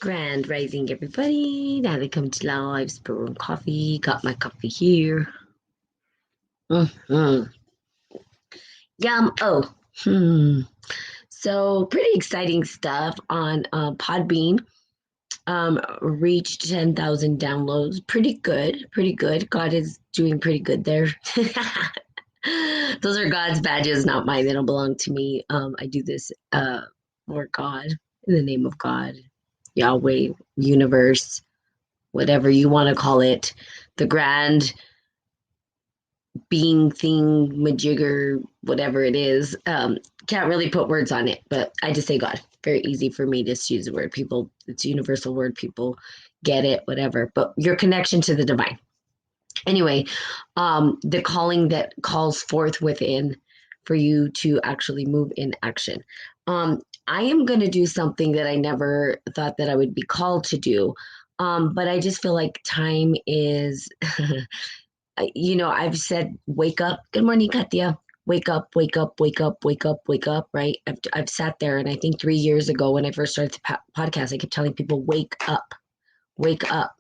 Grand rising, everybody. Now they come to live, brewing coffee. Got my coffee here. hmm Yum. Oh. So pretty exciting stuff on Podbean. Reached 10,000 downloads. Pretty good. Pretty good. God is doing pretty good there. Those are God's badges, not mine. They don't belong to me. I do this for God, in the name of God, Yahweh, universe, whatever you want to call it, the grand being thing, majigger, whatever it is. Can't really put words on it, but I just say God. Very easy for me to just use the word. People, it's a universal word. People get it, whatever. But your connection to the divine. Anyway, the calling that calls forth within for you to actually move in action. I am going to do something that I never thought that I would be called to do. But I just feel like time is I've said, wake up. Good morning, Katya. Wake up, wake up, wake up, wake up, wake up, right? I've sat there, and I think 3 years ago when I first started the podcast, I kept telling people, wake up, wake up.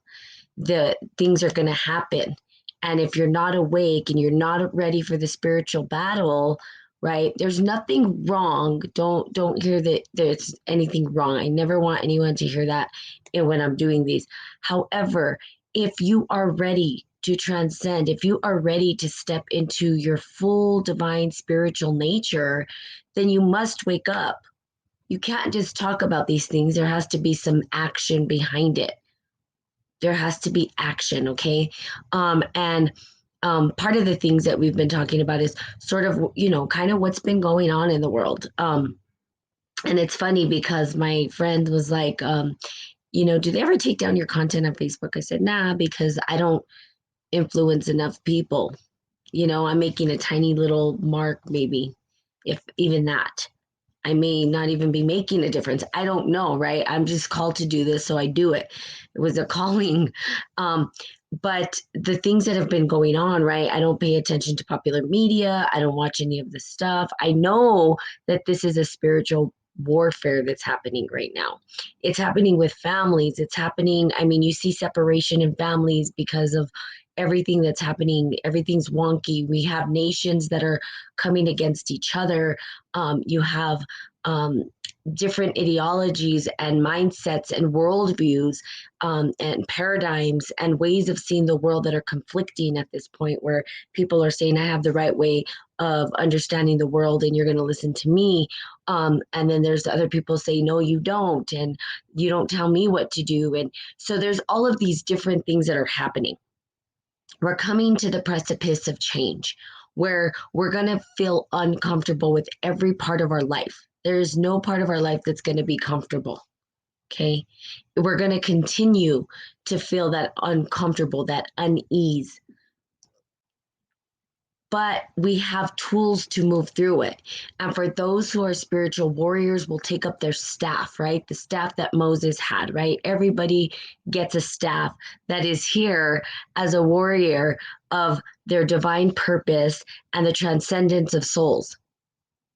The things are going to happen. And if you're not awake and you're not ready for the spiritual battle, right? There's nothing wrong. Don't hear that there's anything wrong. I never want anyone to hear that when I'm doing these. However, if you are ready to transcend, if you are ready to step into your full divine spiritual nature, then you must wake up. You can't just talk about these things. There has to be some action behind it. There has to be action, okay? And part of the things that we've been talking about is sort of, kind of what's been going on in the world. And it's funny because my friend was like, do they ever take down your content on Facebook? I said, nah, because I don't influence enough people. I'm making a tiny little mark, maybe, if even that. I may not even be making a difference. I don't know, right? I'm just called to do this, so I do it. It was a calling. But the things that have been going on, right? I don't pay attention to popular media. I don't watch any of the stuff. I know that this is a spiritual warfare that's happening right now. It's happening with families. It's happening. I mean, you see separation in families because of everything that's happening. Everything's wonky. We have nations that are coming against each other. You have different ideologies and mindsets and worldviews and paradigms and ways of seeing the world that are conflicting at this point, where people are saying, I have the right way of understanding the world and you're going to listen to me. And then there's other people say, no, you don't. And you don't tell me what to do. And so there's all of these different things that are happening. We're coming to the precipice of change where we're going to feel uncomfortable with every part of our life. There is no part of our life that's going to be comfortable. Okay. We're going to continue to feel that uncomfortable, that unease. But we have tools to move through it. And for those who are spiritual warriors, will take up their staff, right? The staff that Moses had, right? Everybody gets a staff that is here as a warrior of their divine purpose and the transcendence of souls.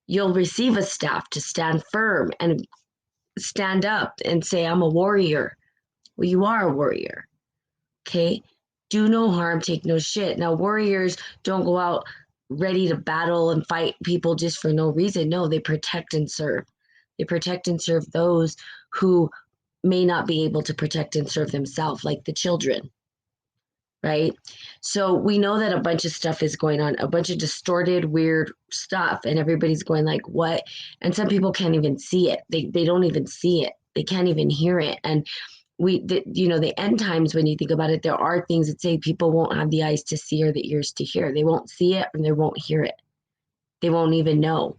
You'll receive a staff to stand firm and stand up and say, I'm a warrior. Well, you are a warrior. Okay. Do no harm, take no shit. Now, warriors don't go out ready to battle and fight people just for no reason. No, they protect and serve. They protect and serve those who may not be able to protect and serve themselves, like the children, right? So we know that a bunch of stuff is going on, a bunch of distorted, weird stuff, and everybody's going like, what? And some people can't even see it. They don't even see it. They can't even hear it. And the end times, when you think about it, there are things that say people won't have the eyes to see or the ears to hear. They won't see it and they won't hear it. They won't even know.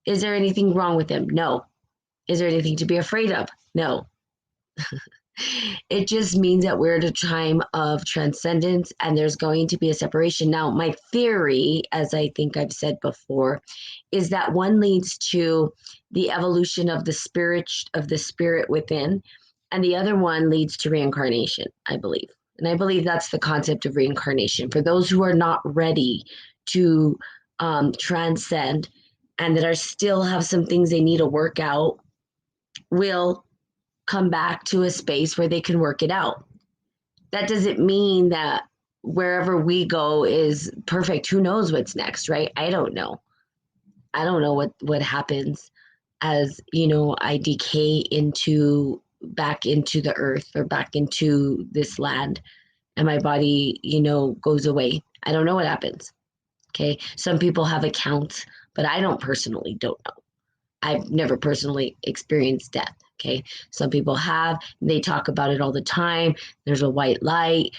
Is there anything wrong with them? No. Is there anything to be afraid of? No. It just means that we're at a time of transcendence and there's going to be a separation. Now, my theory, as I think I've said before, is that one leads to the evolution of the spirit within, and the other one leads to reincarnation, I believe. And I believe that's the concept of reincarnation. For those who are not ready to transcend and that are still have some things they need to work out, will come back to a space where they can work it out. That doesn't mean that wherever we go is perfect. Who knows what's next, right? I don't know. I don't know what happens as, I decay into back into the earth or back into this land and my body, goes away. I don't know what happens. Okay. Some people have accounts, but I don't know. I've never personally experienced death. Okay. Some people have, they talk about it all the time. There's a white light,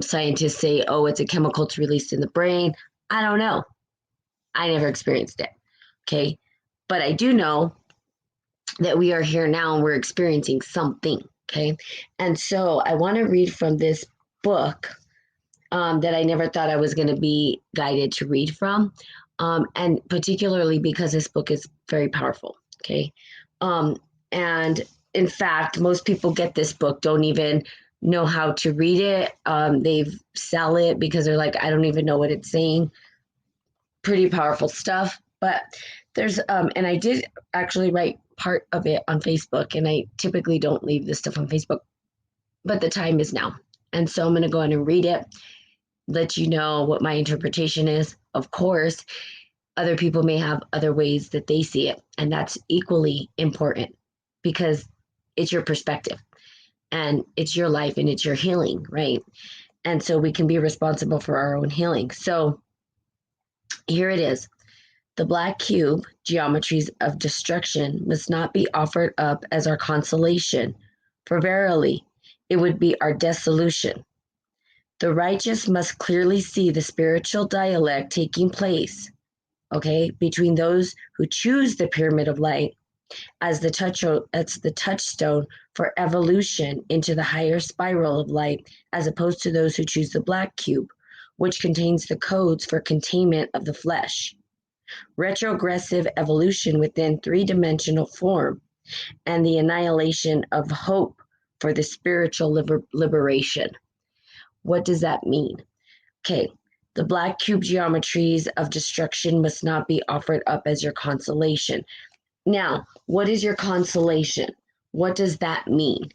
scientists say, oh, it's a chemical that's released in the brain. I don't know. I never experienced it. Okay. But I do know that we are here now and we're experiencing something. Okay. And so I want to read from this book that I never thought I was going to be guided to read from. And particularly because this book is very powerful. Okay. And in fact, most people get this book, don't even know how to read it. They sell it because they're like, I don't even know what it's saying. Pretty powerful stuff. But there's, and I did actually write part of it on Facebook, and I typically don't leave this stuff on Facebook, but the time is now. And so I'm going to go ahead and read it, let you know what my interpretation is. Of course, other people may have other ways that they see it, and that's equally important because it's your perspective and it's your life and it's your healing, right? And so we can be responsible for our own healing. So here it is. The black cube, geometries of destruction, must not be offered up as our consolation, for verily it would be our dissolution. The righteous must clearly see the spiritual dialect taking place, okay, between those who choose the pyramid of light as the touchstone for evolution into the higher spiral of light, as opposed to those who choose the black cube, which contains the codes for containment of the flesh. Retrogressive evolution within three-dimensional form, and the annihilation of hope for the spiritual liberation. What does that mean? Okay, the black cube geometries of destruction must not be offered up as your consolation. Now, what is your consolation? What does that mean?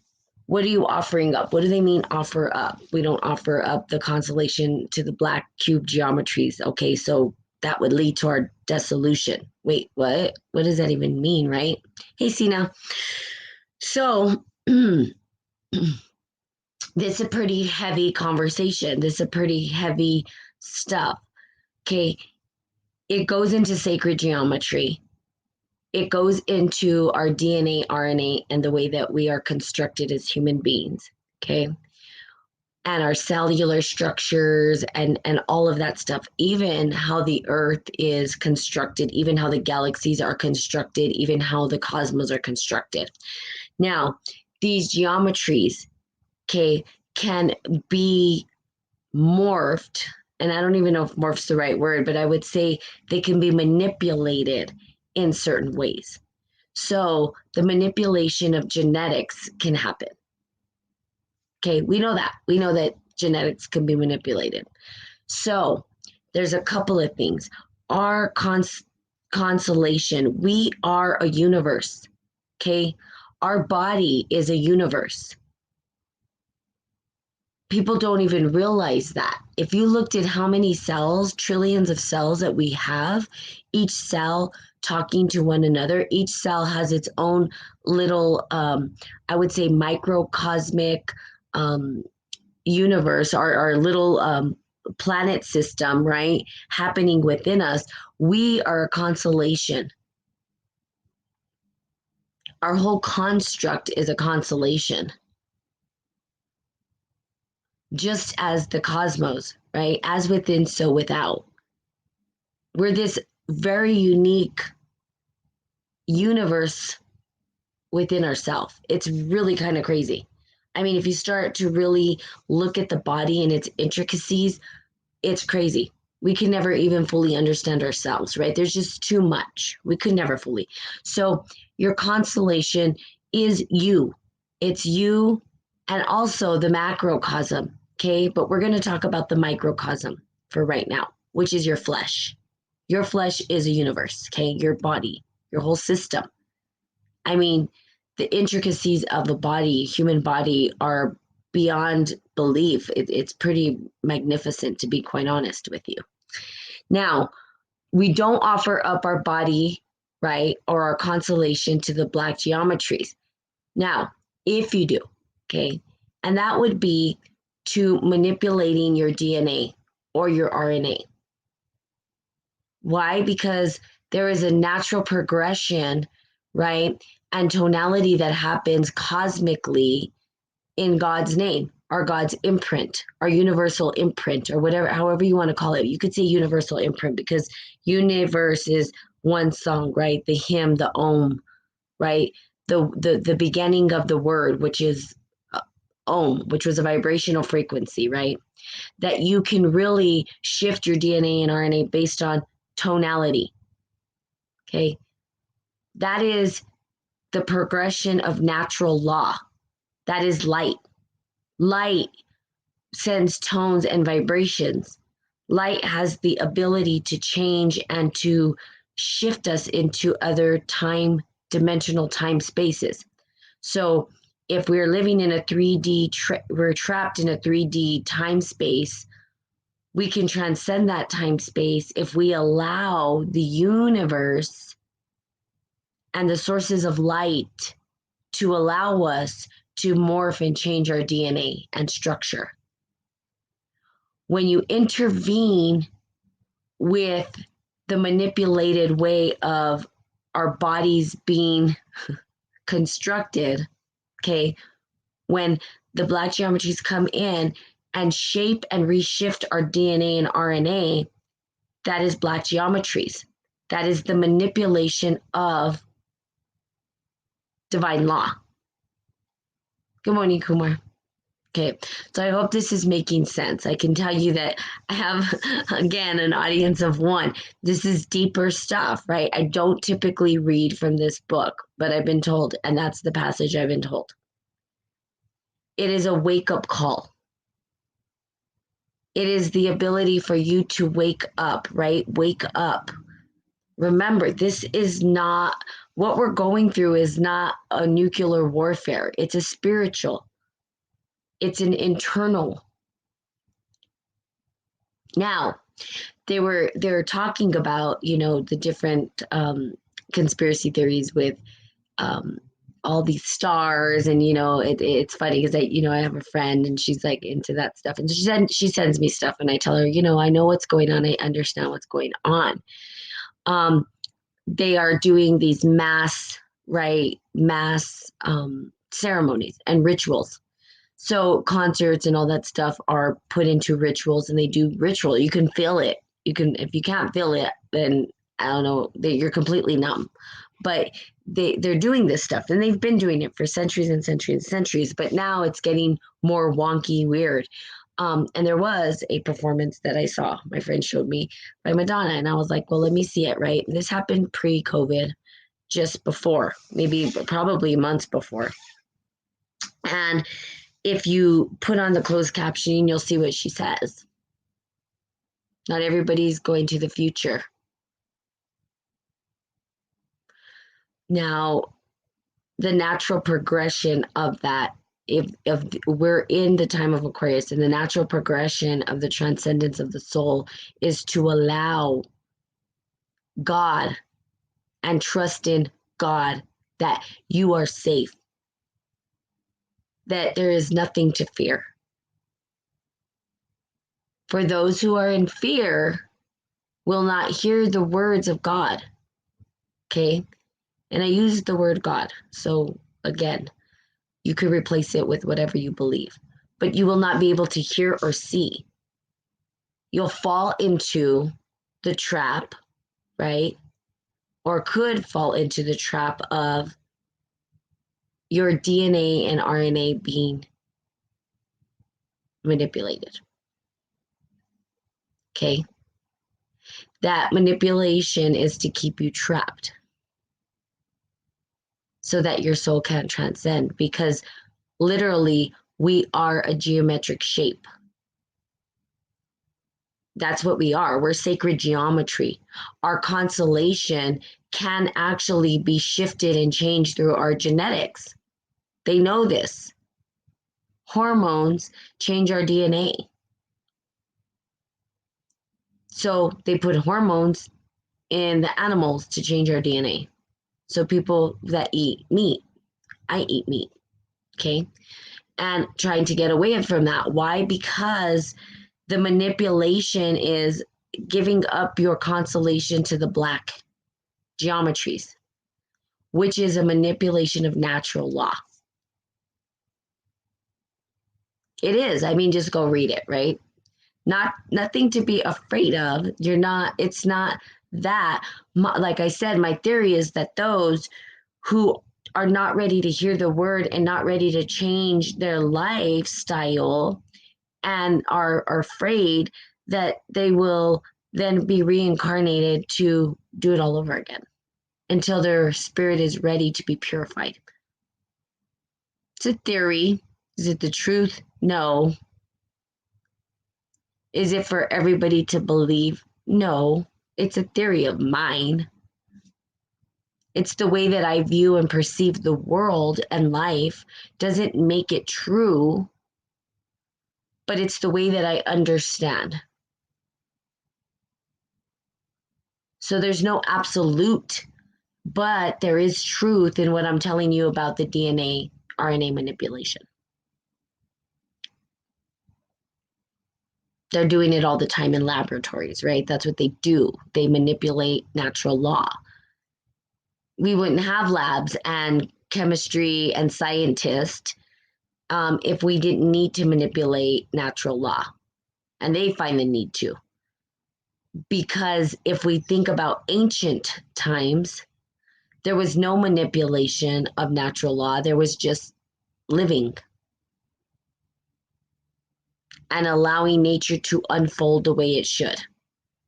What are you offering up? What do they mean offer up? We don't offer up the consolation to the black cube geometries. Okay, so that would lead to our dissolution. Wait, what? What does that even mean, right? Hey, Sina. So this is a pretty heavy conversation. This is a pretty heavy stuff. Okay, it goes into sacred geometry. It goes into our DNA, RNA, and the way that we are constructed as human beings. Okay. And our cellular structures and all of that stuff, even how the earth is constructed, even how the galaxies are constructed, even how the cosmos are constructed. Now, these geometries, okay, can be morphed, and I don't even know if morph's the right word, but I would say they can be manipulated in certain ways. So the manipulation of genetics can happen. Okay, we know that. We know that genetics can be manipulated. So there's a couple of things. Our constellation, we are a universe. Okay, our body is a universe. People don't even realize that. If you looked at how many cells, trillions of cells that we have, each cell talking to one another, each cell has its own little, I would say, microcosmic universe, our little planet system, right, happening within us. We are a constellation. Our whole construct is a constellation. Just as the cosmos, right? As within, so without. We're this very unique universe within ourselves. It's really kind of crazy. I mean, if you start to really look at the body and its intricacies, it's crazy. We can never even fully understand ourselves, right? There's just too much. We could never fully. So your constellation is you. It's you and also the macrocosm, okay? But we're going to talk about the microcosm for right now, which is your flesh. Your flesh is a universe, okay? Your body, your whole system. I mean, the intricacies of the body, human body, are beyond belief. It's pretty magnificent, to be quite honest with you. Now, we don't offer up our body, right, or our constellation to the black geometries. Now, if you do, okay, and that would be to manipulating your DNA or your RNA. Why? Because there is a natural progression, right, and tonality that happens cosmically in God's name, or God's imprint, our universal imprint, or whatever, however you want to call it. You could say universal imprint, because universe is one song, right? The hymn, the Om, right? The beginning of the word, which is Om, which was a vibrational frequency, right? That you can really shift your DNA and RNA based on tonality. Okay. That is the progression of natural law. That is light. Light sends tones and vibrations. Light has the ability to change and to shift us into other time, dimensional time spaces. So if we're living in a 3D, we're trapped in a 3D time space, we can transcend that time space if we allow the universe and the sources of light to allow us to morph and change our DNA and structure. When you intervene with the manipulated way of our bodies being constructed, okay, when the black geometries come in and shape and reshift our DNA and RNA, that is black geometries. That is the manipulation of divine law. Good morning, Kumar. Okay, so I hope this is making sense. I can tell you that I have, again, an audience of one. This is deeper stuff, right? I don't typically read from this book, but I've been told, and that's the passage I've been told. It is a wake-up call. It is the ability for you to wake up, right? Wake up. Remember, this is not, what we're going through is not a nuclear warfare. It's a spiritual. It's an internal. Now, they're talking about, the different conspiracy theories with all these stars, and it's funny because I have a friend and she's like into that stuff, and she sends me stuff, and I tell her, I know what's going on, I understand what's going on. They are doing these mass ceremonies and rituals. So concerts and all that stuff are put into rituals, and they do ritual. You can feel it. If you can't feel it, then I don't know, you're completely numb. But they're doing this stuff, and they've been doing it for centuries and centuries and centuries, but now it's getting more wonky, weird. And there was a performance that I saw, my friend showed me, by Madonna, and I was like, well, let me see it, right? This happened pre-COVID, just before, probably months before. And if you put on the closed captioning, you'll see what she says. Not everybody's going to the future. Now, the natural progression of that, if we're in the time of Aquarius, and the natural progression of the transcendence of the soul is to allow God and trust in God that you are safe, that there is nothing to fear. For those who are in fear will not hear the words of God. Okay? And I use the word God. So again, you could replace it with whatever you believe, but you will not be able to hear or see. You'll fall into the trap, right? Or could fall into the trap of your DNA and RNA being manipulated. Okay? That manipulation is to keep you trapped so that your soul can't transcend, because literally we are a geometric shape. That's what we are. We're sacred geometry. Our constellation can actually be shifted and changed through our genetics. They know this. Hormones change our DNA. So they put hormones in the animals to change our DNA. So people that eat meat, I eat meat, okay? And trying to get away from that. Why? Because the manipulation is giving up your constellation to the black geometries, which is a manipulation of natural law. It is. I mean, just go read it, right? Nothing to be afraid of. It's not that. Like I said, my theory is that those who are not ready to hear the word and not ready to change their lifestyle and are afraid that they will then be reincarnated to do it all over again until their spirit is ready to be purified. It's a theory. Is it the truth? No. Is it for everybody to believe? No. It's a theory of mine. It's the way that I view and perceive the world and life. Doesn't make it true, but it's the way that I understand. So there's no absolute, but there is truth in what I'm telling you about the DNA, RNA manipulation. They're doing it all the time in laboratories, right? That's what they do. They manipulate natural law. We wouldn't have labs and chemistry and scientists if we didn't need to manipulate natural law. And they find the need to. Because if we think about ancient times, there was no manipulation of natural law. There was just living and allowing nature to unfold the way it should.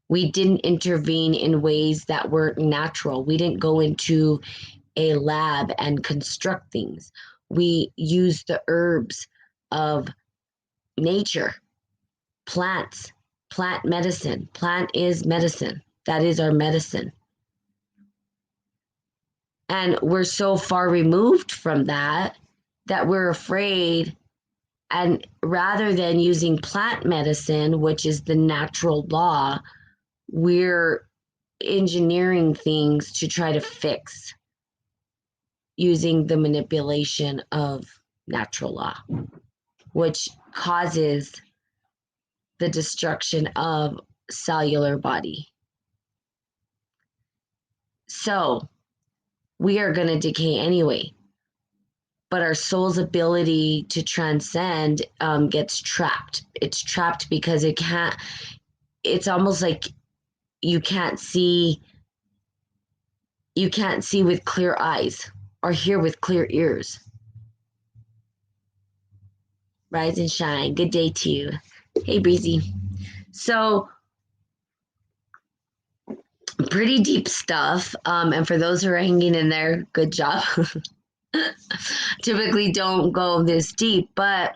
We didn't intervene in ways that weren't natural. We didn't go into a lab and construct things. We used the herbs of nature, plants, plant medicine. Plant is medicine. That is our medicine. And we're so far removed from that we're afraid. And rather than using plant medicine, which is the natural law, we're engineering things to try to fix using the manipulation of natural law, which causes the destruction of cellular body. So we are going to decay anyway, but our soul's ability to transcend gets trapped. It's trapped because it's almost like you can't see with clear eyes or hear with clear ears. Rise and shine. Good day to you. Hey, Breezy. So pretty deep stuff. And for those who are hanging in there, good job. Typically don't go this deep, but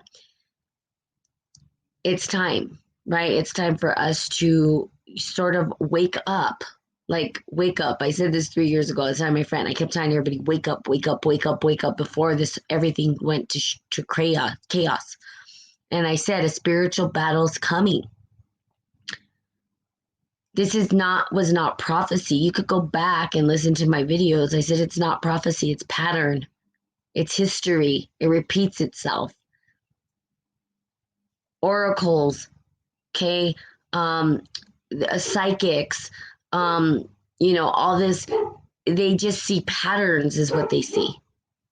it's time, right? It's time for us to sort of wake up. Like, wake up. I said this 3 years ago. I was telling my friend, I kept telling everybody, wake up, wake up, wake up, wake up before everything went to chaos. And I said, a spiritual battle's coming. This was not prophecy. You could go back and listen to my videos. I said, it's not prophecy, it's pattern. It's history. It repeats itself. Oracles, okay, psychics, all this, they just see patterns is what they see.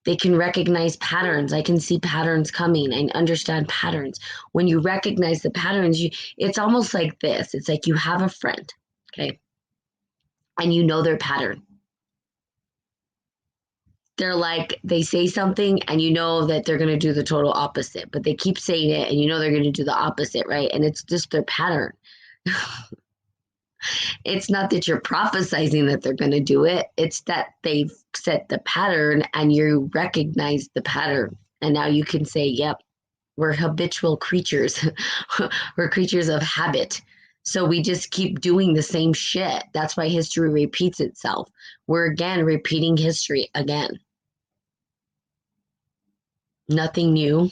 They can recognize patterns. I can see patterns coming. I understand patterns. When you recognize the patterns, it's almost like this. It's like you have a friend, okay, and you know their pattern. They're like, they say something and you know that they're going to do the total opposite, but they keep saying it and you know they're going to do the opposite, right? And it's just their pattern. It's not that you're prophesizing that they're going to do it. It's that they've set the pattern and you recognize the pattern. And now you can say, yep, we're habitual creatures. We're creatures of habit. So we just keep doing the same shit. That's why history repeats itself. We're again repeating history again. Nothing new.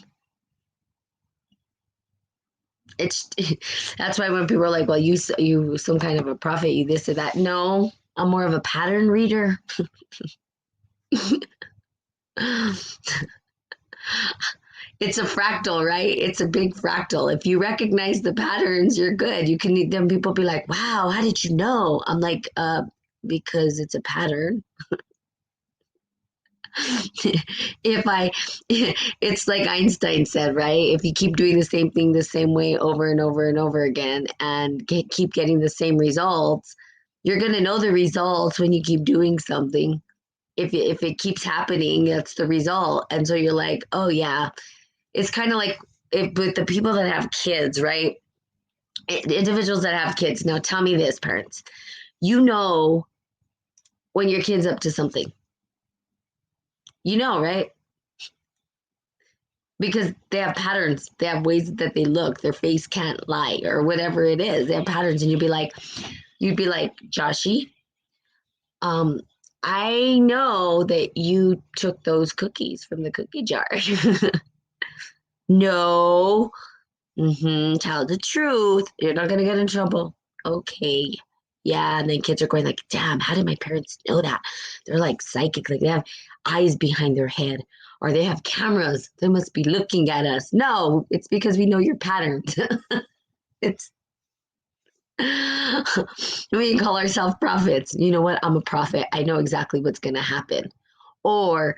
It's that's why when people are like, "Well, you some kind of a prophet, you this or that." No, I'm more of a pattern reader. It's a fractal, right? It's a big fractal. If you recognize the patterns, you're good. You can then people be like, "Wow, how did you know?" I'm like, because it's a pattern. If I it's like Einstein said, right? If you keep doing the same thing the same way over and over and over again and keep getting the same results, you're going to know the results when you keep doing something. If it keeps happening, that's the result. And so you're like, "Oh yeah." It's kind of like with the people that have kids, right? Individuals that have kids. Now tell me this, parents. You know when your kid's up to something. You know, right? Because they have patterns, they have ways that they look, their face can't lie or whatever it is. They have patterns, and you'd be like, "Joshy, um, I know that you took those cookies from the cookie jar." No. Tell the truth. You're not gonna get in trouble. Okay. Yeah, and then kids are going like, "Damn, how did my parents know that?" They're like psychic, like they have eyes behind their head, or they have cameras. They must be looking at us. No, it's because we know your patterns. It's we call ourselves prophets. You know what? I'm a prophet. I know exactly what's gonna happen. Or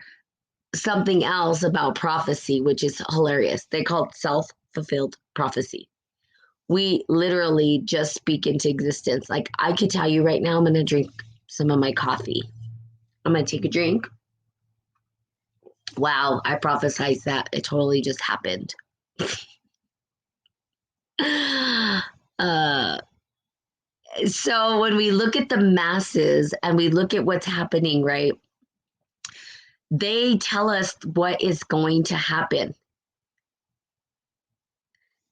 something else about prophecy, which is hilarious. They call it self-fulfilled prophecy. We literally just speak into existence. Like I could tell you right now, I'm going to drink some of my coffee. I'm going to take a drink. Wow, I prophesized that. It totally just happened. uh, so when we look at the masses and we look at what's happening, right? They tell us what is going to happen.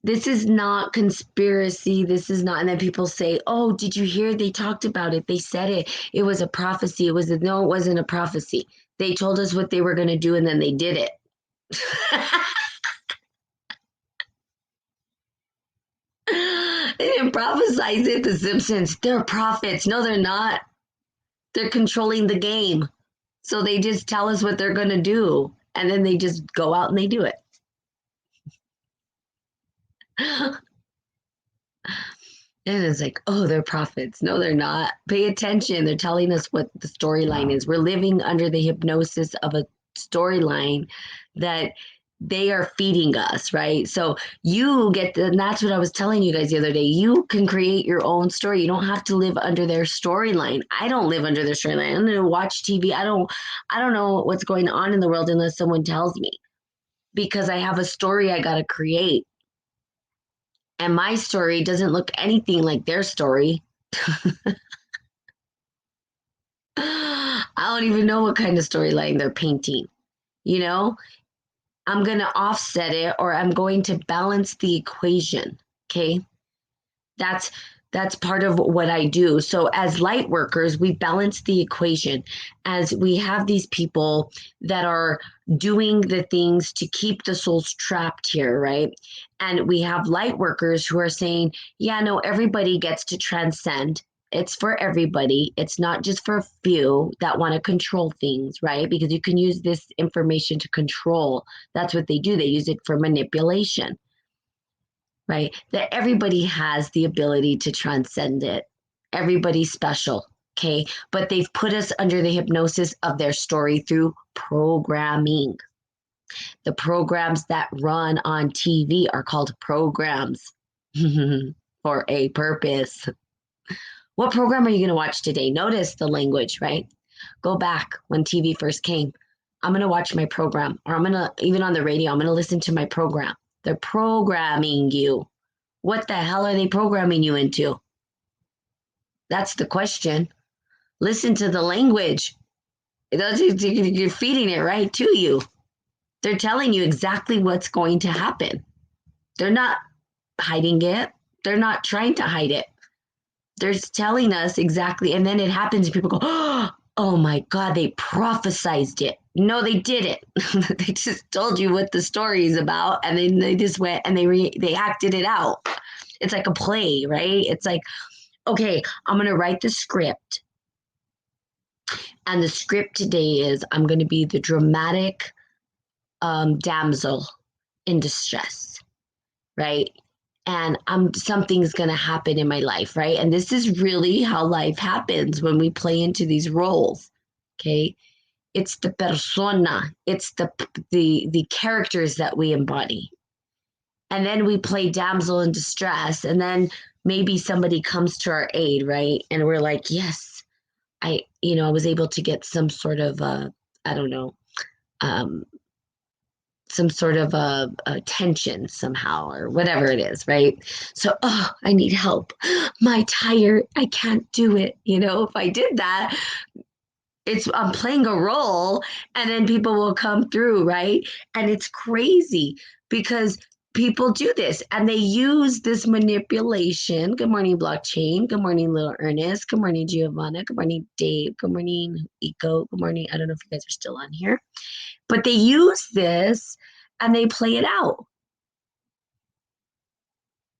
This is not conspiracy. This is not. And then people say, "Oh, did you hear? They talked about it. They said it. It was a prophecy. No, it wasn't a prophecy. They told us what they were going to do and then they did it." They didn't prophesize it. The Simpsons, they're prophets. No, they're not. They're controlling the game. So they just tell us what they're going to do. And then they just go out and they do it. And it's like, "Oh, they're prophets." No, they're not. Pay attention. They're telling us what the storyline is. We're living under the hypnosis of a storyline that they are feeding us, right? So you get and that's what I was telling you guys the other day. You can create your own story. You don't have to live under their storyline. I don't live under their storyline. I don't watch TV. I don't know what's going on in the world unless someone tells me because I have a story I got to create. And my story doesn't look anything like their story. I don't even know what kind of storyline they're painting. You know, I'm going to offset it or I'm going to balance the equation. Okay. That's that's part of what I do. So as light workers, we balance the equation as we have these people that are doing the things to keep the souls trapped here, right? And we have light workers who are saying, "Yeah, no, everybody gets to transcend. It's for everybody. It's not just for a few that want to control things, right? Because you can use this information to control. That's what they do. They use it for manipulation, right? That everybody has the ability to transcend it. Everybody's special, okay? But they've put us under the hypnosis of their story through programming. The programs that run on TV are called programs for a purpose. What program are you going to watch today? Notice the language, right? Go back when TV first came. I'm going to watch my program, or I'm going to, even on the radio, I'm going to listen to my program. They're programming you. What the hell are they programming you into? That's the question. Listen to the language. You're feeding it right to you. They're telling you exactly what's going to happen. They're not hiding it. They're not trying to hide it. They're telling us exactly. And then it happens and people go, oh my God, they prophesized it. No, they didn't. They just told you what the story is about. And then they just went and they acted it out. It's like a play, right? It's like, okay, I'm going to write the script. And the script today is I'm going to be the dramatic damsel in distress, right? And something's going to happen in my life, right? And this is really how life happens when we play into these roles, okay? It's the persona, it's the characters that we embody. And then we play damsel in distress, and then maybe somebody comes to our aid, right? And we're like, yes, I was able to get some sort of, I don't know, um, some sort of a tension somehow or whatever it is, right? So, oh, I need help. My tire, I can't do it. If I did that, I'm playing a role and then people will come through, right? And it's crazy because people do this and they use this manipulation. Good morning, blockchain. Good morning, little Ernest. Good morning, Giovanna. Good morning, Dave. Good morning, Eco. Good morning. I don't know if you guys are still on here, but they use this and they play it out.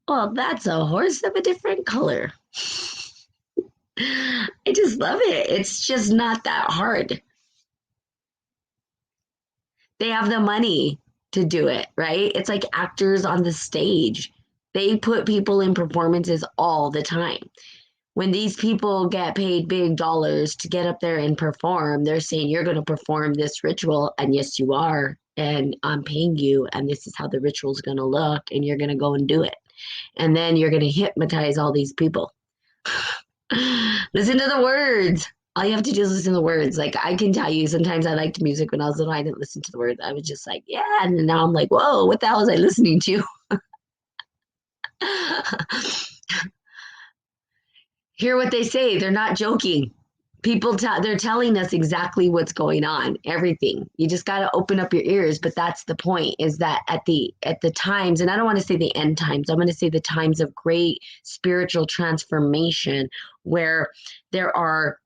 Well, that's a horse of a different color. I just love it. It's just not that hard. They have the money to do it, right? It's like actors on the stage. They put people in performances all the time. When these people get paid big dollars to get up there and perform, they're saying, you're going to perform this ritual. And yes, you are. And I'm paying you. And this is how the ritual is going to look. And you're going to go and do it. And then you're going to hypnotize all these people. Listen to the words. All you have to do is listen to the words. Like I can tell you, sometimes I liked music when I was little. I didn't listen to the words. I was just like, yeah. And now I'm like, whoa, what the hell was I listening to? Hear what they say. They're not joking. They're telling us exactly what's going on, everything. You just got to open up your ears. But that's the point, is that at the times, and I don't want to say the end times, I'm going to say the times of great spiritual transformation, where there are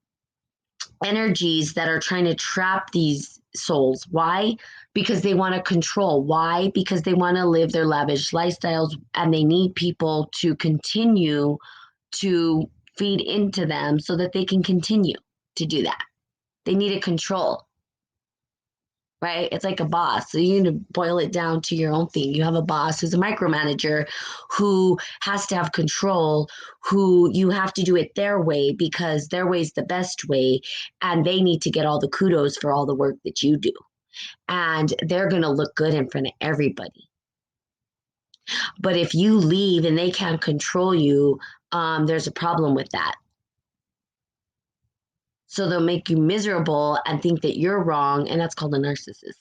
energies that are trying to trap these souls. Why? Because they want to control. Why? Because they want to live their lavish lifestyles and they need people to continue to feed into them so that they can continue to do that. They need a control, right? It's like a boss. So you need to boil it down to your own thing. You have a boss who's a micromanager who has to have control, who you have to do it their way because their way is the best way. And they need to get all the kudos for all the work that you do. And they're going to look good in front of everybody. But if you leave and they can't control you, there's a problem with that. So they'll make you miserable and think that you're wrong, and that's called a narcissist.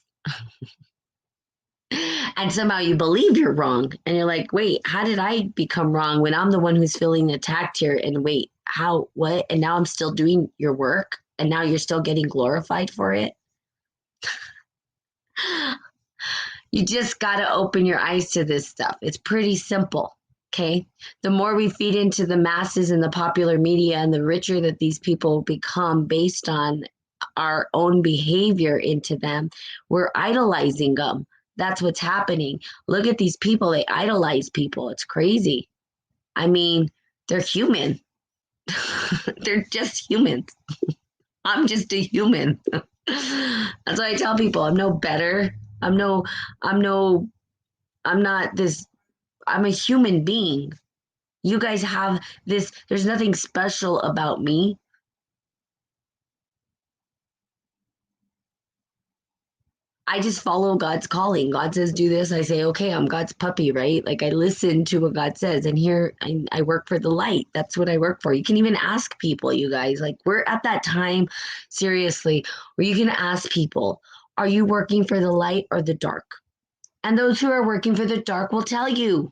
And somehow you believe you're wrong, and you're like, wait, how did I become wrong when I'm the one who's feeling attacked here? And wait, how, what? And now I'm still doing your work, and now you're still getting glorified for it. You just got to open your eyes to this stuff. It's pretty simple. Okay. The more we feed into the masses and the popular media, and the richer that these people become based on our own behavior into them, we're idolizing them. That's what's happening. Look at these people. They idolize people. It's crazy. I mean, they're human. They're just humans. I'm just a human. That's why I tell people I'm no better. I'm not this, I'm a human being. You guys have this, there's nothing special about me. I just follow God's calling. God says, do this. I say, okay, I'm God's puppy, right? Like I listen to what God says. And here I work for the light. That's what I work for. You can even ask people, you guys. Like we're at that time, seriously, where you can ask people, are you working for the light or the dark? And those who are working for the dark will tell you.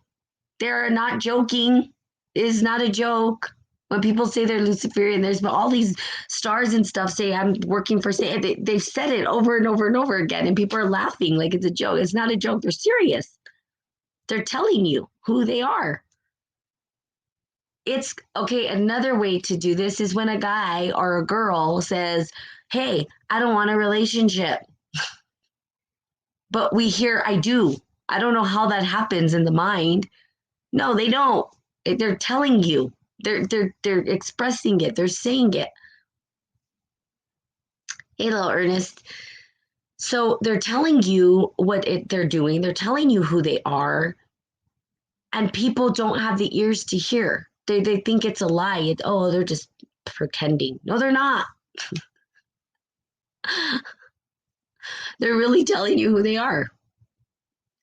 They're not joking. It is not a joke. When people say they're Luciferian, there's all these stars and stuff say I'm working for Satan. They've said it over and over and over again, and people are laughing like it's a joke. It's not a joke. They're serious. They're telling you who they are. It's okay. Another way to do this is when a guy or a girl says, "Hey, I don't want a relationship." But we hear, "I do." I don't know how that happens in the mind. No, they don't. They're telling you. They're expressing it. They're saying it. Hey, little Ernest. So they're telling you they're doing. They're telling you who they are, and people don't have the ears to hear. They think it's a lie. Oh, they're just pretending. No, they're not. They're really telling you who they are.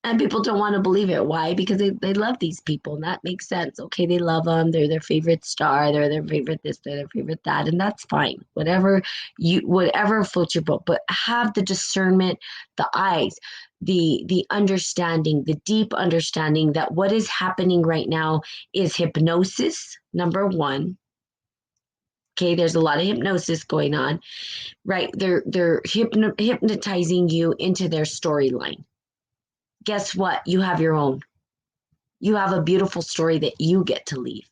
And people don't want to believe it. Why? Because they love these people. And that makes sense. Okay, they love them. They're their favorite star. They're their favorite this. They're their favorite that. And that's fine. Whatever floats your boat. But have the discernment, the eyes, the understanding, the deep understanding that what is happening right now is hypnosis, number one. Okay, there's a lot of hypnosis going on, right? They're hypnotizing you into their storyline. Guess what? You have your own. You have a beautiful story that you get to leave.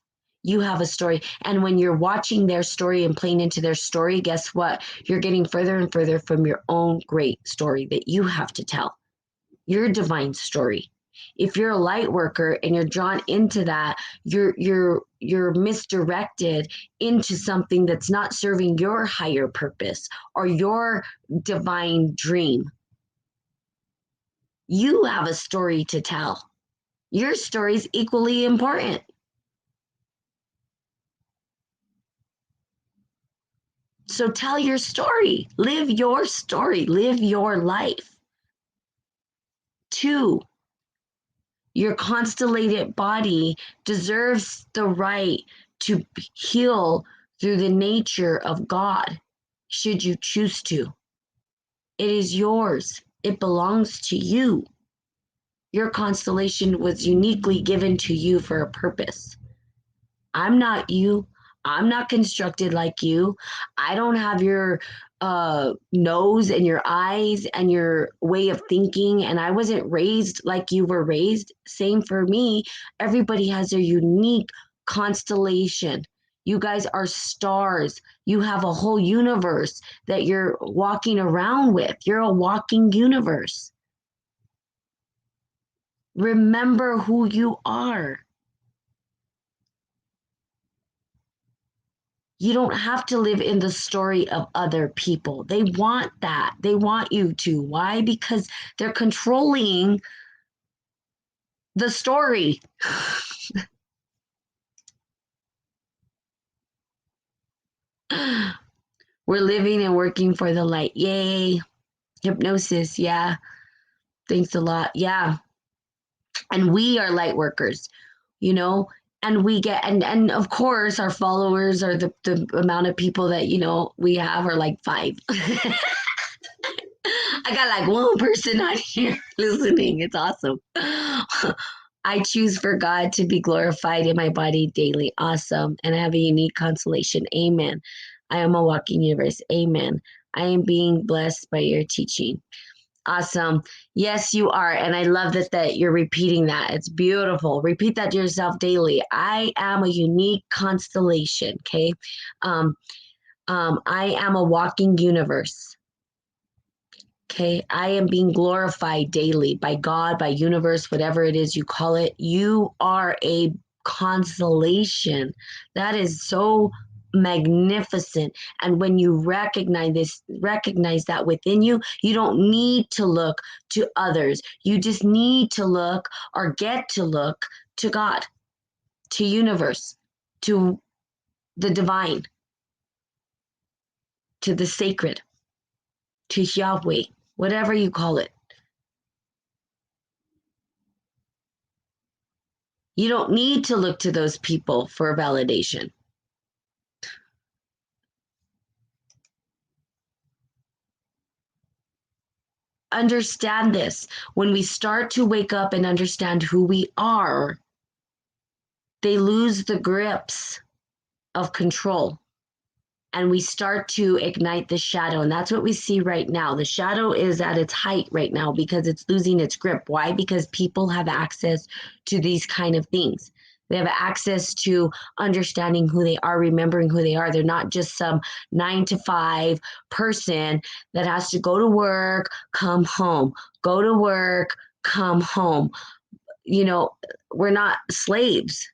You have a story. And when you're watching their story and playing into their story, guess what? You're getting further and further from your own great story that you have to tell, your divine story. If you're a light worker and you're drawn into that, you're misdirected into something that's not serving your higher purpose or your divine dream. You have a story to tell. Your story is equally important. So tell your story, live your life. 2, your constellated body deserves the right to heal through the nature of God, should you choose to. It is yours. It belongs to you. Your constellation was uniquely given to you for a purpose. I'm not you. I'm not constructed like you. I don't have your nose and your eyes and your way of thinking. And I wasn't raised like you were raised. Same for me. Everybody has their unique constellation. You guys are stars. You have a whole universe that you're walking around with. You're a walking universe. Remember who you are. You don't have to live in the story of other people. They want that. They want you to. Why? Because they're controlling the story. We're living and working for the light. Yay. Hypnosis. Yeah. Thanks a lot. Yeah. And we are light workers, you know, and we get and of course our followers are the amount of people that we have are like 5. I got like one person on here listening. It's awesome. I choose for God to be glorified in my body daily. Awesome. And I have a unique consolation. Amen. I am a walking universe. Amen. I am being blessed by your teaching. Awesome. Yes, you are. And I love that you're repeating that. It's beautiful. Repeat that to yourself daily. I am a unique constellation. Okay. Um, I am a walking universe. Okay, I am being glorified daily by God, by universe, whatever it is you call it. You are a constellation. That is so magnificent. And when you recognize that within you, you don't need to look to others. You just need to look or get to look to God, to universe, to the divine, to the sacred, to Yahweh, whatever you call it. You don't need to look to those people for validation. Understand this. When we start to wake up and understand who we are, they lose the grips of control. And we start to ignite the shadow. And that's what we see right now. The shadow is at its height right now because it's losing its grip. Why? Because people have access to these kind of things. They have access to understanding who they are, remembering who they are. They're not just some 9 to 5 person that has to go to work, come home, go to work, come home. You know, we're not slaves.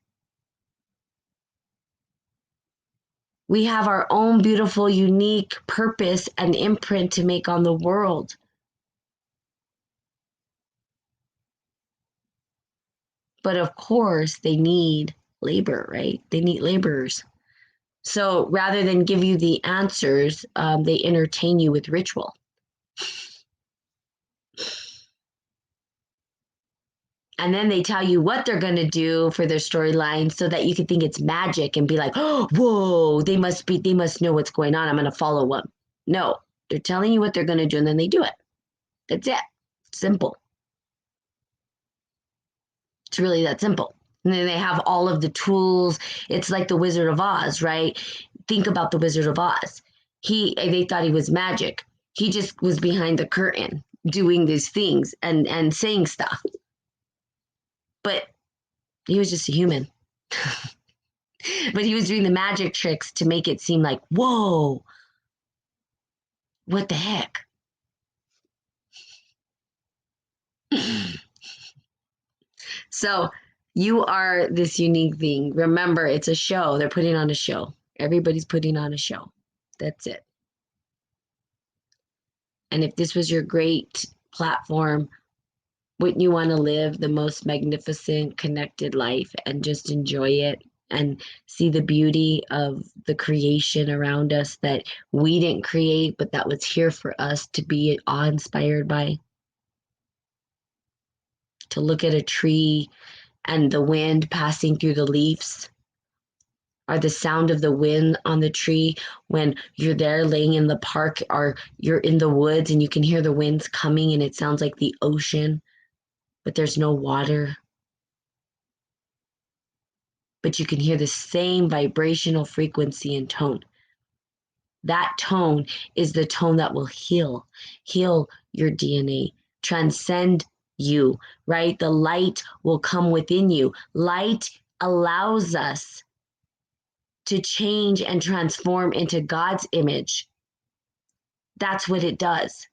We have our own beautiful, unique purpose and imprint to make on the world. But of course, they need labor, right? They need laborers. So rather than give you the answers, they entertain you with ritual. And then they tell you what they're going to do for their storyline so that you can think it's magic and be like, oh, whoa, they must know what's going on. I'm going to follow them. No, they're telling you what they're going to do and then they do it. That's it. Simple. It's really that simple. And then they have all of the tools. It's like the Wizard of Oz, right? Think about the Wizard of Oz. They thought he was magic. He just was behind the curtain doing these things and saying stuff. But he was just a human. But he was doing the magic tricks to make it seem like, whoa, what the heck? So you are this unique thing. Remember, it's a show. They're putting on a show. Everybody's putting on a show. That's it. And if this was your great platform, wouldn't you want to live the most magnificent, connected life and just enjoy it and see the beauty of the creation around us that we didn't create, but that was here for us to be awe-inspired by? To look at a tree and the wind passing through the leaves, or the sound of the wind on the tree when you're there laying in the park, or you're in the woods and you can hear the winds coming and it sounds like the ocean, but there's no water. But you can hear the same vibrational frequency and tone. That tone is the tone that will heal your DNA, transcend you, right? The light will come within you. Light allows us to change and transform into God's image. That's what it does.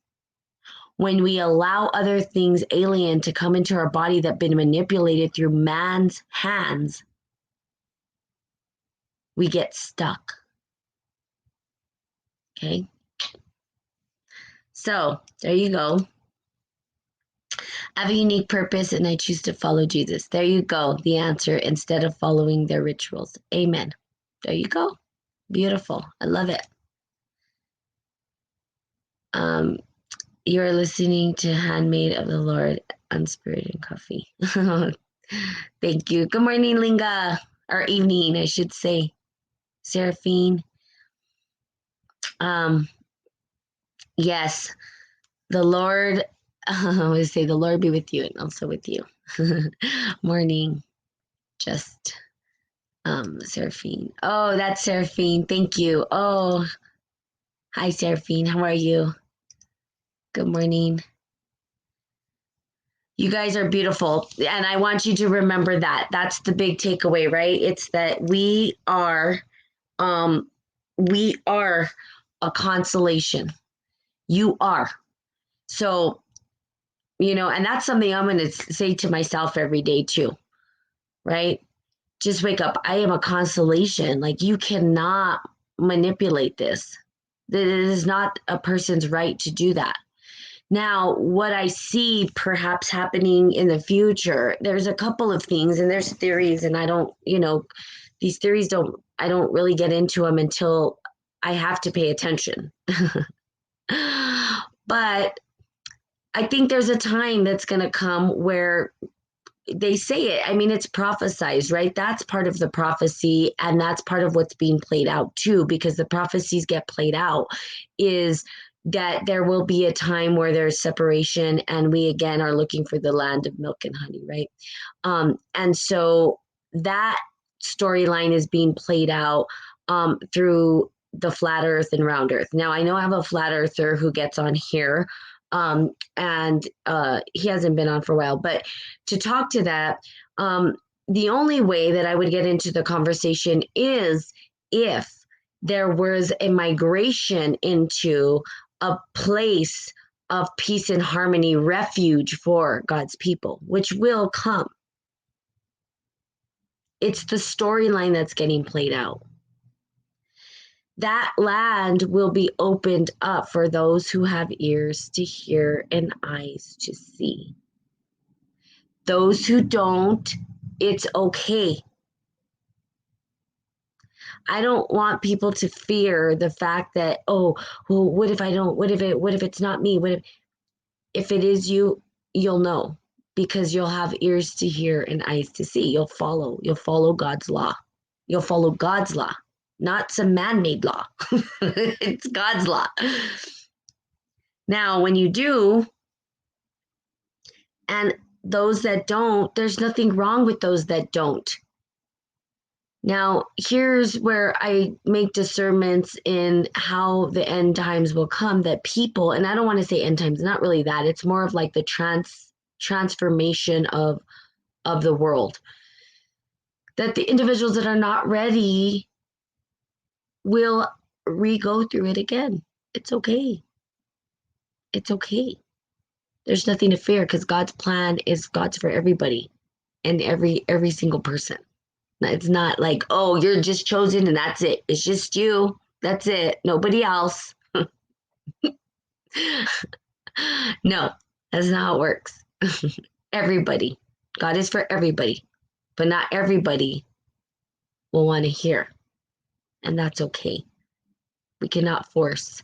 When we allow other things alien to come into our body that have been manipulated through man's hands, we get stuck. Okay? So there you go. I have a unique purpose and I choose to follow Jesus. There you go. The answer, instead of following their rituals. Amen. There you go. Beautiful. I love it. You're listening to Handmaid of the Lord on Spirit and Coffee. Thank you. Good morning, Linga. Or evening, I should say. Seraphine. Yes, the Lord, I would say the Lord be with you and also with you. Morning, just Seraphine. Oh, that's Seraphine. Thank you. Oh, hi, Seraphine. How are you? Good morning. You guys are beautiful. And I want you to remember that. That's the big takeaway, right? It's that we are a constellation. You are. So, and that's something I'm going to say to myself every day too, right? Just wake up. I am a constellation. Like, you cannot manipulate this. It is not a person's right to do that. Now, what I see perhaps happening in the future, there's a couple of things, and there's theories, and I don't, these theories I don't really get into them until I have to pay attention. But I think there's a time that's going to come where they say it. I mean, it's prophesized, right? That's part of the prophecy, and that's part of what's being played out too, because the prophecies get played out is that there will be a time where there's separation, and we again are looking for the land of milk and honey, right? And so that storyline is being played out through the flat earth and round earth. Now, I know I have a flat earther who gets on here, and he hasn't been on for a while, but to talk to that, the only way that I would get into the conversation is if there was a migration into a place of peace and harmony, refuge for God's people, which will come. It's the storyline that's getting played out. That land will be opened up for those who have ears to hear and eyes to see. Those who don't, it's okay. I don't want people to fear the fact that, oh, well, what if I don't? What if it's not me? What if it is you, you'll know because you'll have ears to hear and eyes to see. You'll follow God's law. You'll follow God's law, not some man-made law. It's God's law. Now, when you do, and those that don't, there's nothing wrong with those that don't. Now, here's where I make discernments in how the end times will come, that people, and I don't want to say end times, not really that. It's more of like the transformation of the world. That the individuals that are not ready will re-go through it again. It's okay. It's okay. There's nothing to fear because God's plan is God's for everybody and every single person. It's not like, oh, you're just chosen and that's it. It's just you. That's it. Nobody else. No, that's not how it works. Everybody. God is for everybody, but not everybody will want to hear. And that's okay. We cannot force.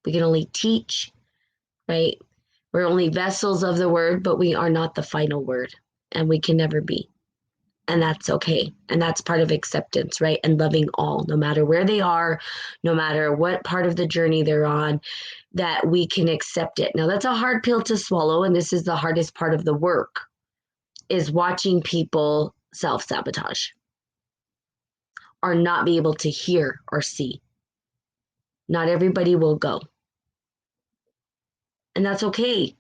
We can only teach, right? We're only vessels of the word, but we are not the final word, and we can never be. And that's okay. And that's part of acceptance, right? And loving all, no matter where they are, no matter what part of the journey they're on, that we can accept it. Now, that's a hard pill to swallow. And this is the hardest part of the work, is watching people self-sabotage or not be able to hear or see. Not everybody will go. And that's okay.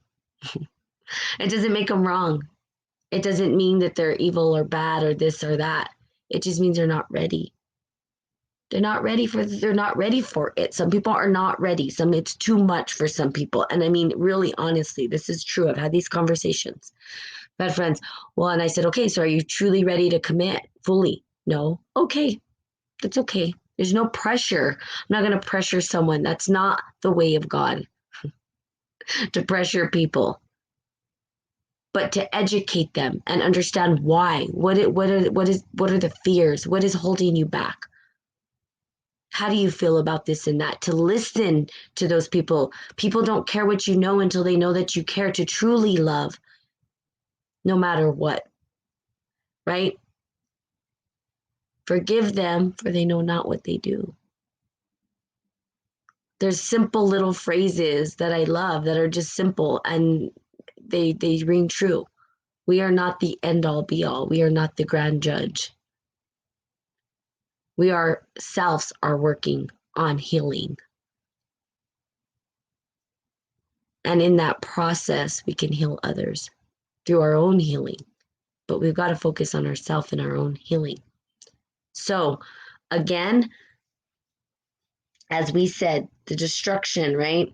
It doesn't make them wrong. It doesn't mean that they're evil or bad or this or that. It just means they're not ready. They're not ready for it. Some people are not ready. It's too much for some people. And I mean, really, honestly, this is true. I've had these conversations. I've had friends. Well, and I said, okay, so are you truly ready to commit fully? No. Okay. That's okay. There's no pressure. I'm not going to pressure someone. That's not the way of God, to pressure people, but to educate them and understand why. What are the fears? What is holding you back? How do you feel about this and that? To listen to those people. People don't care what you know until they know that you care, to truly love, no matter what, right? Forgive them, for they know not what they do. There's simple little phrases that I love that are just simple, and they ring true. We are not the end all be all. We are not the grand judge. We ourselves are working on healing. And in that process, we can heal others through our own healing. But we've got to focus on ourselves and our own healing. So again, as we said, the destruction, right?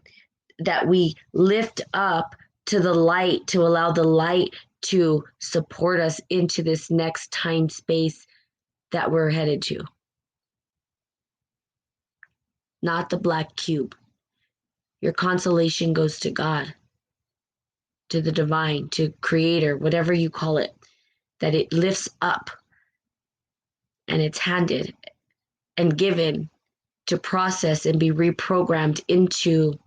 That we lift up to the light, to allow the light to support us into this next time space that we're headed to. Not the black cube. Your consolation goes to God, to the divine, to creator, whatever you call it, that it lifts up and it's handed and given to process and be reprogrammed into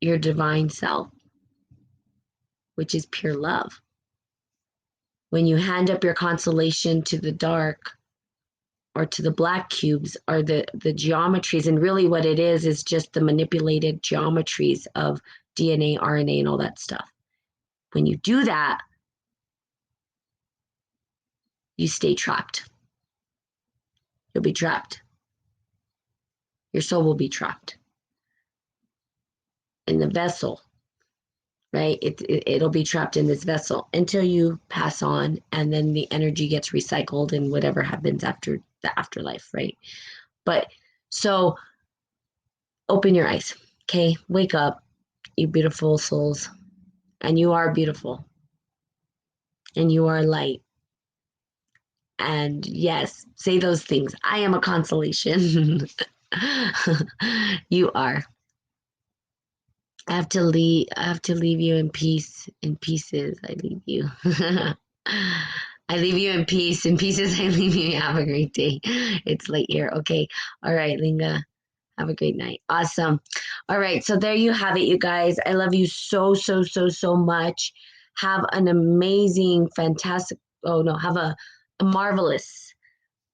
your divine self, which is pure love. When you hand up your consolation to the dark or to the black cubes or the geometries, and really what it is just the manipulated geometries of DNA, RNA, and all that stuff. When you do that, you stay trapped. You'll be trapped. Your soul will be trapped in the vessel right? It'll be trapped in this vessel until you pass on, and then the energy gets recycled and whatever happens after the afterlife, right? But so open your eyes, okay? Wake up, you beautiful souls, and you are beautiful, and you are light. And yes, say those things. I am a constellation. You are. I have to leave you in peace. In pieces, I leave you. I leave you in peace. In pieces, I leave you. Have a great day. It's late here. Okay. All right, Linga. Have a great night. Awesome. All right. So there you have it, you guys. I love you so, so, so, so much. Have an amazing, fantastic, oh no, have a marvelous,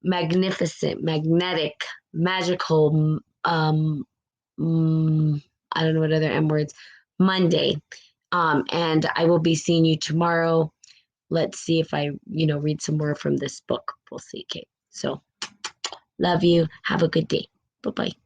magnificent, magnetic, magical, I don't know what other M words, Monday. And I will be seeing you tomorrow. Let's see if I, read some more from this book. We'll see. Okay. So love you. Have a good day. Bye bye.